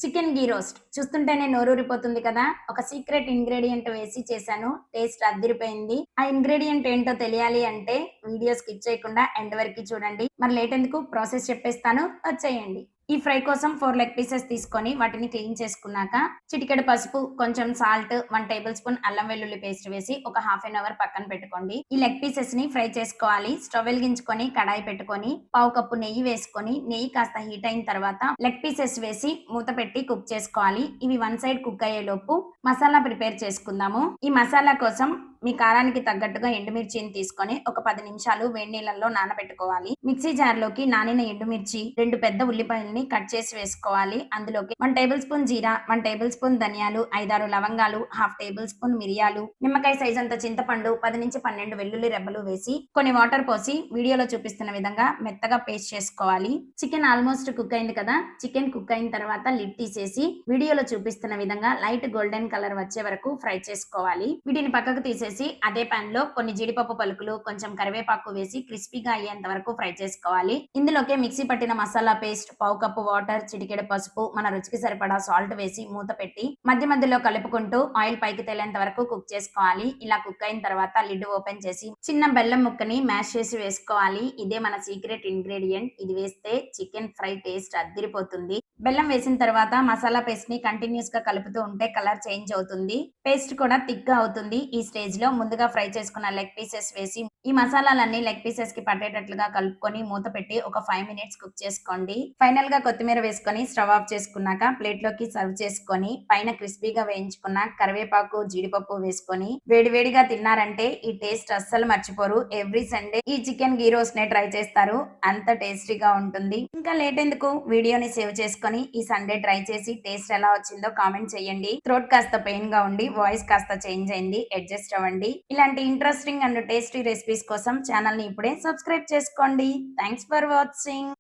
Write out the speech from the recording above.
Chicken ఘీ roast చూస్తుంటేనే నోరూరిపోతుంది కదా! ఒక సీక్రెట్ ఇంగ్రీడియెంట్ వేసి చేశాను. టేస్ట్ అద్దిరిపోయింది. ఆ ఇంగ్రీడియెంట్ ఏంటో తెలియాలి అంటే వీడియో స్కిప్ చేయకుండా ఎండ్ వరకి చూడండి. మరి లేట్ ఎందుకు ప్రాసెస్ చెప్పేస్తాను వచ్చేయండి. ఈ ఫ్రై కోసం 4 లెగ్ పీసెస్ తీసుకొని వాటిని క్లీన్ చేసుకున్నాక చిటికెడు పసుపు, కొంచెం సాల్ట్, 1 టేబుల్ స్పూన్ అల్లం వెల్లుల్లి పేస్ట్ వేసి ఒక హాఫ్ ఎన్ అవర్ పక్కన పెట్టుకోండి. ఈ లెగ్ పీసెస్ ని ఫ్రై చేసుకోవాలి. స్టవ్ వెలిగించుకొని కడాయి పెట్టుకొని పావు కప్పు నెయ్యి వేసుకొని నెయ్యి కాస్త హీట్ అయిన తర్వాత లెగ్ పీసెస్ వేసి మూత పెట్టి కుక్ చేసుకోవాలి. ఇవి 1 సైడ్ కుక్ అయ్యేలోపు మసాలా ప్రిపేర్ చేసుకుందాము. ఈ మసాలా కోసం మీ కారానికి తగ్గట్టుగా ఎండుమిర్చిని తీసుకొని ఒక 10 నిమిషాలు వేడి నీళ్ళల్లో నానబెట్టుకోవాలి. మిక్సీ జార్‌లోకి నానిన ఎండుమిర్చి, 2 పెద్ద ఉల్లిపాయల్ని కట్ చేసి వేసుకోవాలి. అందులోకి 1 టేబుల్ స్పూన్ జీరా, 1 టేబుల్ స్పూన్ ధనియాలు, 5, 6 లవంగాలు, హాఫ్ టేబుల్ స్పూన్ మిరియాలు, నిమ్మకాయ సైజ్ అంత చింతపండు, 10-12 వెల్లుల్లి రెబ్బలు వేసి కొన్ని వాటర్ పోసి వీడియోలో చూపిస్తున్న విధంగా మెత్తగా పేస్ట్ చేసుకోవాలి. చికెన్ ఆల్మోస్ట్ కుక్ అయింది కదా! చికెన్ కుక్ అయిన తర్వాత లిడ్ తీసేసి వీడియోలో చూపిస్తున్న విధంగా లైట్ గోల్డెన్ కలర్ వచ్చే వరకు ఫ్రై చేసుకోవాలి. వీటిని పక్కకు తీసేసి అదే పాన్ లో కొన్ని జీడిపప్పు పలుకులు, కొంచెం కరివేపాకు వేసి క్రిస్పీగా అయ్యేంత వరకు ఫ్రై చేసుకోవాలి. ఇందులోకే మిక్సీ పట్టిన మసాలా పేస్ట్, పావు కప్పు వాటర్, చిటికెడు పసుపు, మన రుచికి సరిపడా సాల్ట్ వేసి మూత పెట్టి మధ్య మధ్యలో కలుపుకుంటూ ఆయిల్ పైకి తేలేంత వరకు కుక్ చేసుకోవాలి. ఇలా కుక్ అయిన తర్వాత లిడ్ ఓపెన్ చేసి చిన్న బెల్లం ముక్కని మ్యాష్ చేసి వేసుకోవాలి. ఇదే మన సీక్రెట్ ఇంగ్రీడియంట్. ఇది వేస్తే చికెన్ ఫ్రై టేస్ట్ అద్దిరిపోతుంది. బెల్లం వేసిన తర్వాత మసాలా పేస్ట్ ని కంటిన్యూస్ గా కలుపుతూ ఉంటే కలర్ చేంజ్ అవుతుంది. పేస్ట్ కూడా థిక్ గా అవుతుంది. ఈ స్టేజ్ లో ముందుగా ఫ్రై చేసుకున్న లెగ్ పీసెస్ వేసి ఈ మసాలాలన్నీ లెగ్ పీసెస్ కి పట్టేటట్లుగా కలుపుకొని మూత పెట్టి ఒక 5 మినిట్స్ కుక్ చేసుకోండి. ఫైనల్ గా కొత్తిమీర వేసుకొని స్టవ్ ఆఫ్ చేసుకున్నాక ప్లేట్ లోకి సర్వ్ చేసుకొని పైన క్రిస్పీగా వేయించుకున్న కరివేపాకు, జీడిపప్పు వేసుకొని వేడివేడిగా తిన్నారంటే ఈ టేస్ట్ అస్సలు మర్చిపోరు. ఎవ్రీ సండే ఈ చికెన్ ఘీ రోస్ట్ నే ట్రై చేస్తారు. అంత టేస్టీగా ఉంటుంది. ఇంకా లేట్ ఎందుకు వీడియోని సేవ్ చేసుకొని ఈ సండే ట్రై చేసి టేస్ట్ ఎలా వచ్చిందో కామెంట్ చేయండి. థ్రోట్ కాస్త పెయిన్ గా ఉండి వాయిస్ కాస్త చేంజ్ అయింది. అడ్జస్ట్ అవ్వండి. ఇలాంటి ఇంట్రెస్టింగ్ అండ్ టేస్టీ రెసిపీస్ కోసం ఛానల్ ని ఇప్పుడే సబ్స్క్రైబ్ చేసుకోండి. Thanks for watching.